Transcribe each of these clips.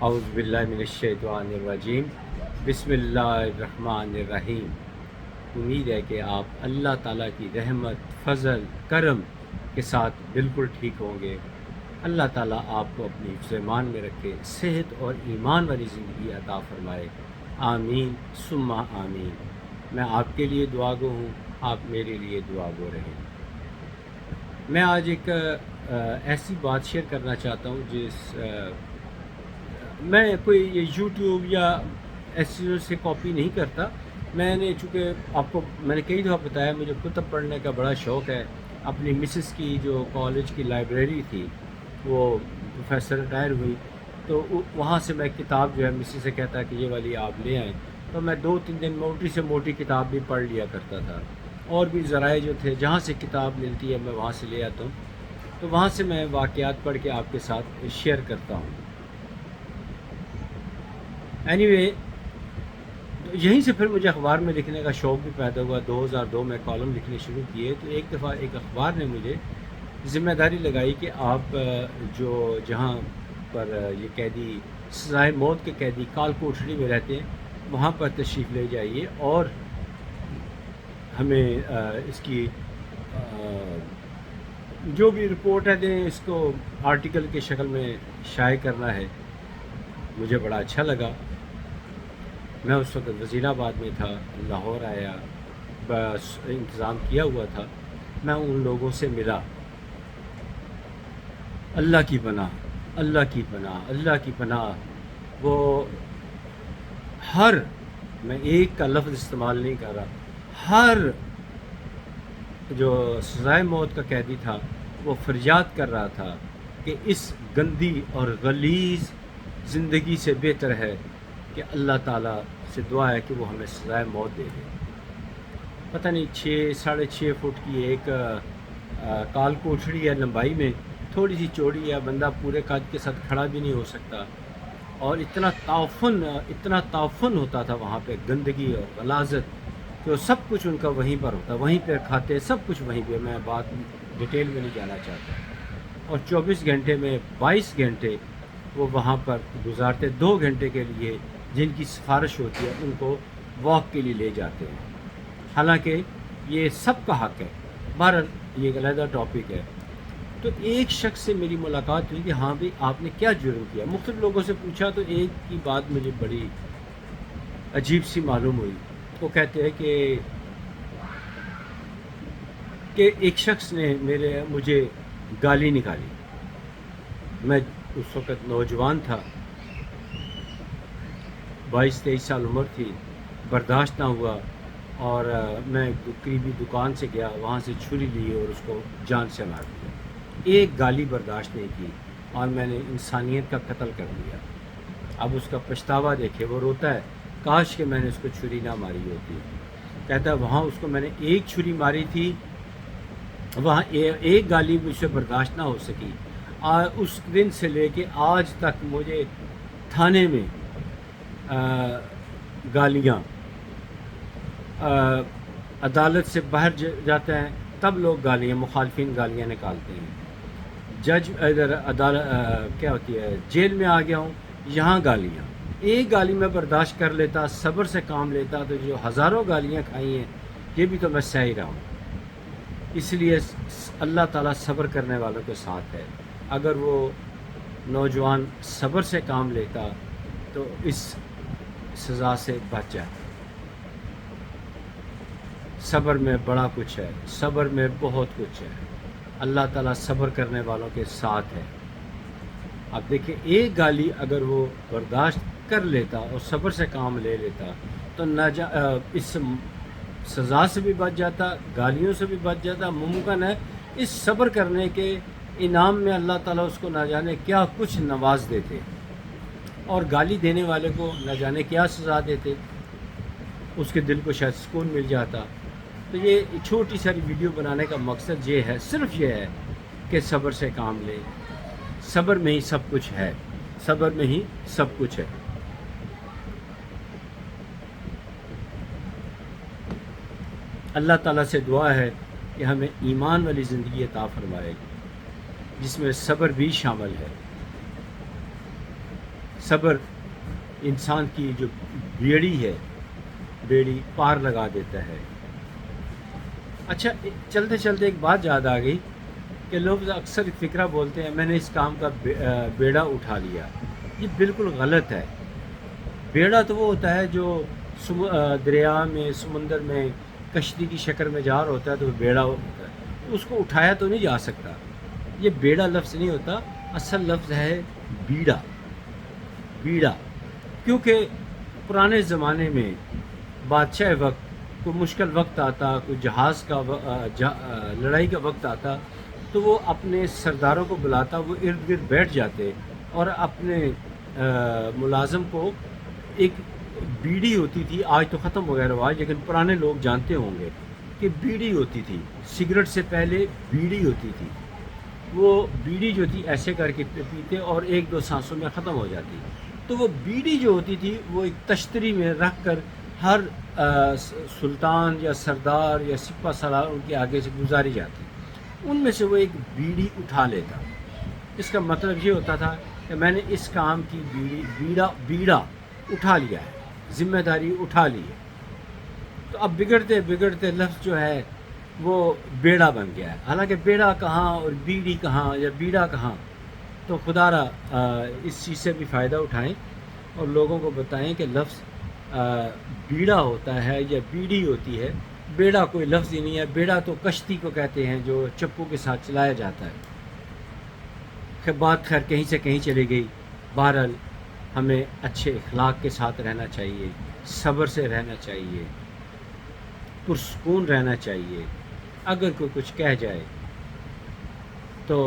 اعوذ باللہ من الشیطان الرجیم بسم اللہ الرحمن الرحیم۔ امید ہے کہ آپ اللہ تعالیٰ کی رحمت، فضل، کرم کے ساتھ بالکل ٹھیک ہوں گے۔ اللہ تعالیٰ آپ کو اپنی حفظ ایمان میں رکھے، صحت اور ایمان والی زندگی عطا فرمائے، آمین ثم آمین۔ میں آپ کے لیے دعا گو ہوں، آپ میرے لیے دعا گو رہیں۔ میں آج ایک ایسی بات شیئر کرنا چاہتا ہوں میں کوئی یوٹیوب یا ایسی چیزوں سے کاپی نہیں کرتا۔ میں نے چونکہ آپ کو میں نے کئی دفعہ بتایا، مجھے کتب پڑھنے کا بڑا شوق ہے۔ اپنی مسز کی جو کالج کی لائبریری تھی، وہ پروفیسر ریٹائر ہوئی، تو وہاں سے میں کتاب جو ہے مسز سے کہتا کہ یہ والی آپ لے آئیں، تو میں 2-3 دن موٹی سے موٹی کتاب بھی پڑھ لیا کرتا تھا۔ اور بھی ذرائع جو تھے جہاں سے کتاب ملتی ہے میں وہاں سے لے آتا ہوں، تو وہاں سے میں واقعات پڑھ کے آپ کے ساتھ شیئر کرتا ہوں۔ اینی وے، یہیں سے پھر مجھے اخبار میں لکھنے کا شوق بھی پیدا ہوا۔ 2002 میں کالم لکھنے شروع کیے، تو ایک دفعہ ایک اخبار نے مجھے ذمہ داری لگائی کہ آپ جہاں پر یہ قیدی، سزائے موت کے قیدی کال کوٹڑی میں رہتے ہیں، وہاں پر تشریف لے جائیے اور ہمیں اس کی جو بھی رپورٹ ہے دیں، اس کو آرٹیکل کے شکل میں شائع کرنا ہے۔ مجھے بڑا اچھا لگا۔ میں اس وقت وزیر آباد میں تھا، لاہور آیا، بس انتظام کیا ہوا تھا۔ میں ان لوگوں سے ملا۔ اللہ کی پناہ، اللہ کی پناہ، اللہ کی پناہ۔ وہ میں ایک کا لفظ استعمال نہیں کر رہا، ہر جو سزائے موت کا قیدی تھا وہ فریاد کر رہا تھا کہ اس گندی اور غلیظ زندگی سے بہتر ہے کہ اللہ تعالیٰ سے دعا ہے کہ وہ ہمیں سزائے موت دے دے۔ پتہ نہیں 6-6.5 فٹ کی ایک کال کوٹڑی ہے لمبائی میں، تھوڑی سی چوڑی ہے، بندہ پورے قد کے ساتھ کھڑا بھی نہیں ہو سکتا، اور اتنا تعفن ہوتا تھا وہاں پہ، گندگی اور غلاظت، کہ وہ سب کچھ ان کا وہیں پر ہوتا، وہیں پہ کھاتے، سب کچھ وہیں پہ۔ میں بات ڈیٹیل میں نہیں جانا چاہتا۔ اور 24 گھنٹے میں 22 گھنٹے وہ وہاں پر گزارتے، 2 گھنٹے کے لیے جن کی سفارش ہوتی ہے ان کو واک کے لیے لے جاتے ہیں، حالانکہ یہ سب کا حق ہے۔ بہرحال یہ ایک علیحدہ ٹاپک ہے۔ تو ایک شخص سے میری ملاقات ہوئی کہ ہاں بھئی آپ نے کیا جرم کیا؟ مختلف لوگوں سے پوچھا تو ایک کی بات مجھے بڑی عجیب سی معلوم ہوئی۔ وہ کہتے ہیں کہ ایک شخص نے مجھے گالی نکالی۔ میں اس وقت نوجوان تھا، 22-23 سال عمر تھی، برداشت نہ ہوا، اور میں قریبی دکان سے گیا، وہاں سے چھری لی اور اس کو جان سے مار دیا۔ ایک گالی برداشت نہیں کی اور میں نے انسانیت کا قتل کر دیا۔ اب اس کا پچھتاوا دیکھے، وہ روتا ہے کاش کہ میں نے اس کو چھری نہ ماری ہوتی۔ کہتا ہے وہاں اس کو میں نے ایک چھری ماری تھی، وہاں ایک گالی مجھ سے برداشت نہ ہو سکی۔ اس دن سے لے کے آج تک مجھے تھانے میں گالیاں، عدالت سے باہر جاتے ہیں تب لوگ گالیاں، مخالفین گالیاں نکالتے ہیں۔ جج ادھر عدالت کیا ہوتی ہے، جیل میں آ گیا ہوں، یہاں گالیاں، ایک گالی میں برداشت کر لیتا، صبر سے کام لیتا، تو جو ہزاروں گالیاں کھائی ہیں یہ بھی تو میں سہ ہی رہا ہوں۔ اس لیے اللہ تعالیٰ صبر کرنے والوں کے ساتھ ہے۔ اگر وہ نوجوان صبر سے کام لیتا تو اس سزا سے بچ جاتا۔ صبر میں بڑا کچھ ہے، صبر میں بہت کچھ ہے۔ اللہ تعالیٰ صبر کرنے والوں کے ساتھ ہے۔ اب دیکھیں، ایک گالی اگر وہ برداشت کر لیتا اور صبر سے کام لے لیتا تو اس سزا سے بھی بچ جاتا، گالیوں سے بھی بچ جاتا۔ ممکن ہے اس صبر کرنے کے انعام میں اللہ تعالیٰ اس کو نہ جانے کیا کچھ نواز دیتے، اور گالی دینے والے کو نہ جانے کیا سزا دیتے، اس کے دل کو شاید سکون مل جاتا۔ تو یہ چھوٹی ساری ویڈیو بنانے کا مقصد یہ ہے، صرف یہ ہے کہ صبر سے کام لے۔ صبر میں ہی سب کچھ ہے، صبر میں ہی سب کچھ ہے۔ اللہ تعالیٰ سے دعا ہے کہ ہمیں ایمان والی زندگی عطا فرمائے، جس میں صبر بھی شامل ہے۔ صبر انسان کی جو بیڑی ہے، بیڑی پار لگا دیتا ہے۔ اچھا، چلتے چلتے ایک بات یاد آ گئی کہ لوگ اکثر فکرہ بولتے ہیں میں نے اس کام کا بیڑا اٹھا لیا۔ یہ بالکل غلط ہے۔ بیڑا تو وہ ہوتا ہے جو دریا میں، سمندر میں کشتی کی شکل میں جا رہا ہوتا ہے تو وہ بیڑا ہوتا ہے، اس کو اٹھایا تو نہیں جا سکتا۔ یہ بیڑا لفظ نہیں ہوتا، اصل لفظ ہے بیڑا۔ بیڑا کیونکہ پرانے زمانے میں بادشاہ وقت کوئی مشکل وقت آتا، کوئی جہاز کا لڑائی کا وقت آتا تو وہ اپنے سرداروں کو بلاتا، وہ ارد گرد بیٹھ جاتے اور اپنے ملازم کو ایک بیڑی ہوتی تھی، آج تو ختم ہو گیا رواج، لیکن پرانے لوگ جانتے ہوں گے کہ بیڑی ہوتی تھی، سگریٹ سے پہلے بیڑی ہوتی تھی۔ وہ بیڑی جو تھی ایسے کر کے پیتے اور ایک دو سانسوں میں ختم ہو جاتی، تو وہ بیڑی جو ہوتی تھی وہ ایک تشتری میں رکھ کر ہر سلطان یا سردار یا سپہ سالار ان کے آگے سے گزاری جاتی، ان میں سے وہ ایک بیڑی اٹھا لیتا۔ اس کا مطلب یہ ہوتا تھا کہ میں نے اس کام کی بیڑا اٹھا لیا ہے، ذمہ داری اٹھا لی ہے۔ تو اب بگڑتے بگڑتے لفظ جو ہے وہ بیڑا بن گیا ہے، حالانکہ بیڑا کہاں اور بیڑی کہاں یا بیڑا کہاں۔ تو خدا را اس چیز سے بھی فائدہ اٹھائیں اور لوگوں کو بتائیں کہ لفظ بیڑا ہوتا ہے یا بیڑی ہوتی ہے، بیڑا کوئی لفظ ہی نہیں ہے۔ بیڑا تو کشتی کو کہتے ہیں جو چپو کے ساتھ چلایا جاتا ہے۔ بات خیر کہیں سے کہیں چلی گئی۔ بہرحال ہمیں اچھے اخلاق کے ساتھ رہنا چاہیے، صبر سے رہنا چاہیے، پرسکون رہنا چاہیے۔ اگر کوئی کچھ کہہ جائے تو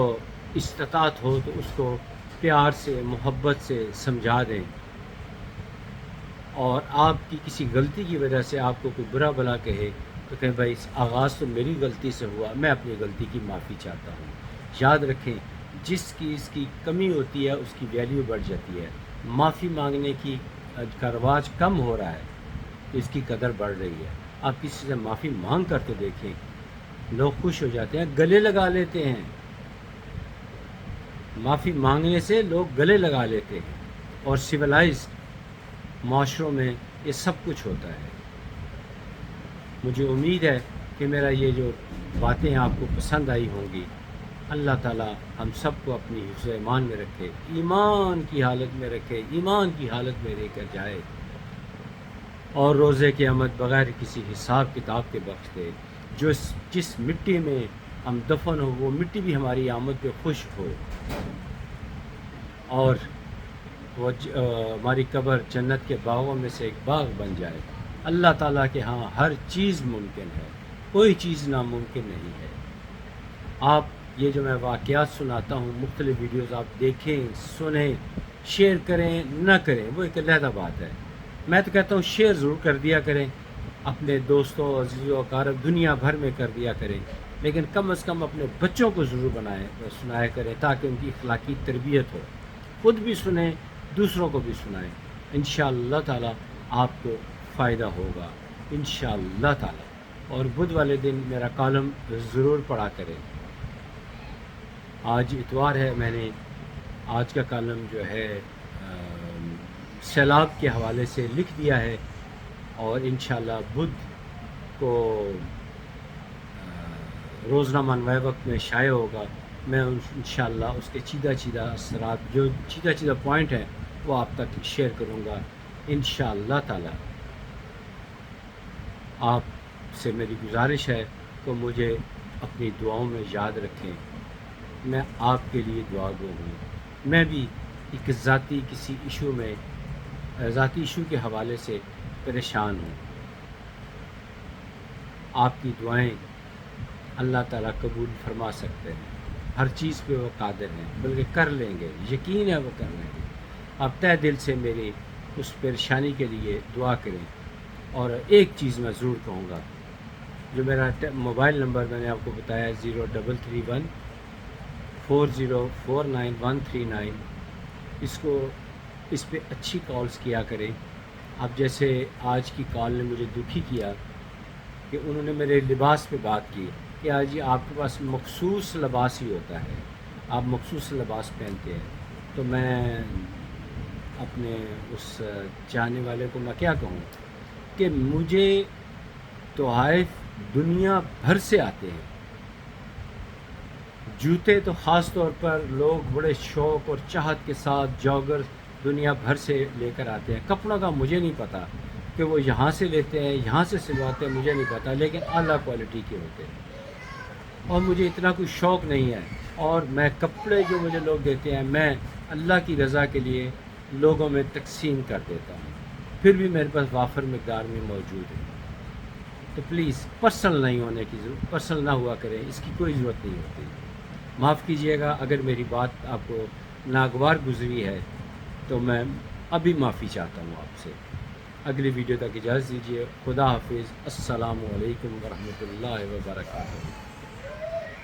استطاعت ہو تو اس کو پیار سے، محبت سے سمجھا دیں، اور آپ کی کسی غلطی کی وجہ سے آپ کو کوئی برا بھلا کہے تو کہیں بھائی آغاز تو میری غلطی سے ہوا، میں اپنی غلطی کی معافی چاہتا ہوں۔ یاد رکھیں جس کی اس کی کمی ہوتی ہے اس کی ویلیو بڑھ جاتی ہے۔ معافی مانگنے کا رواج کم ہو رہا ہے تو اس کی قدر بڑھ رہی ہے۔ آپ کسی سے معافی مانگ کر تو دیکھیں، لوگ خوش ہو جاتے ہیں، گلے لگا لیتے ہیں۔ معافی مانگنے سے لوگ گلے لگا لیتے ہیں، اور سویلائزڈ معاشروں میں یہ سب کچھ ہوتا ہے۔ مجھے امید ہے کہ میرا یہ جو باتیں آپ کو پسند آئی ہوں گی۔ اللہ تعالیٰ ہم سب کو اپنی حفظ ایمان میں رکھے، ایمان کی حالت میں رکھے، ایمان کی حالت میں لے کر جائے، اور روزے قیامت بغیر کسی حساب کتاب کے بخش دے۔ جس مٹی میں ہم دفن ہو وہ مٹی بھی ہماری آمد پہ خوش ہو، اور وہ ہماری قبر جنت کے باغوں میں سے ایک باغ بن جائے۔ اللہ تعالیٰ کے ہاں ہر چیز ممکن ہے، کوئی چیز ناممکن نہیں ہے۔ آپ یہ جو میں واقعات سناتا ہوں، مختلف ویڈیوز آپ دیکھیں، سنیں، شیئر کریں نہ کریں وہ ایک علیحدہ بات ہے۔ میں تو کہتا ہوں شیئر ضرور کر دیا کریں، اپنے دوستوں، عزیزوں، اقارب دنیا بھر میں کر دیا کریں، لیکن کم از کم اپنے بچوں کو ضرور سنایا کریں تاکہ ان کی اخلاقی تربیت ہو۔ خود بھی سنیں، دوسروں کو بھی سنائیں، انشاءاللہ تعالیٰ آپ کو فائدہ ہوگا انشاءاللہ تعالیٰ۔ اور بدھ والے دن میرا کالم ضرور پڑھا کریں۔ آج اتوار ہے، میں نے آج کا کالم جو ہے سیلاب کے حوالے سے لکھ دیا ہے، اور انشاءاللہ بدھ کو روزنامہ نوائے وقت میں شائع ہوگا۔ میں انشاءاللہ اس کے چیدہ اثرات، جو چیدہ پوائنٹ ہیں وہ آپ تک شیئر کروں گا انشاءاللہ تعالی۔ آپ سے میری گزارش ہے کہ مجھے اپنی دعاؤں میں یاد رکھیں، میں آپ کے لیے دعا گو ہوں۔ میں بھی ایک ذاتی ایشو کے حوالے سے پریشان ہوں۔ آپ کی دعائیں اللہ تعالیٰ قبول فرما سکتے ہیں، ہر چیز پہ وہ قادر ہیں، بلکہ کر لیں گے، یقین ہے وہ کر لیں گے۔ آپ تہ دل سے میری اس پریشانی کے لیے دعا کریں۔ اور ایک چیز میں ضرور کہوں گا، جو میرا موبائل نمبر میں نے آپ کو بتایا 0331 4049 139، اس پہ اچھی کالز کیا کریں۔ اب جیسے آج کی کال نے مجھے دکھی کیا کہ انہوں نے میرے لباس پہ بات کی کہ آج جی آپ کے پاس مخصوص لباس ہی ہوتا ہے، آپ مخصوص لباس پہنتے ہیں، تو میں اپنے اس چاہنے والے کو میں کیا کہوں کہ مجھے تحائف دنیا بھر سے آتے ہیں. جوتے تو خاص طور پر لوگ بڑے شوق اور چاہت کے ساتھ جاگر دنیا بھر سے لے کر آتے ہیں. کپڑوں کا مجھے نہیں پتہ کہ وہ یہاں سے لیتے ہیں یہاں سے سلواتے ہیں، مجھے نہیں پتہ، لیکن اعلیٰ کوالٹی کے ہوتے ہیں اور مجھے اتنا کوئی شوق نہیں ہے. اور میں کپڑے جو مجھے لوگ دیتے ہیں میں اللہ کی رضا کے لیے لوگوں میں تقسیم کر دیتا ہوں، پھر بھی میرے پاس وافر مقدار میں موجود ہے. تو پلیز پرسنل نہیں ہونے کی ضرورت، پرسنل نہ ہوا کریں، اس کی کوئی ضرورت نہیں ہوتی. معاف کیجیے گا اگر میری بات آپ کو ناگوار گزری ہے تو میں ابھی معافی چاہتا ہوں آپ سے. اگلی ویڈیو تک اجازت دیجیے. خدا حافظ. السلام علیکم ورحمۃ اللہ وبرکاتہ.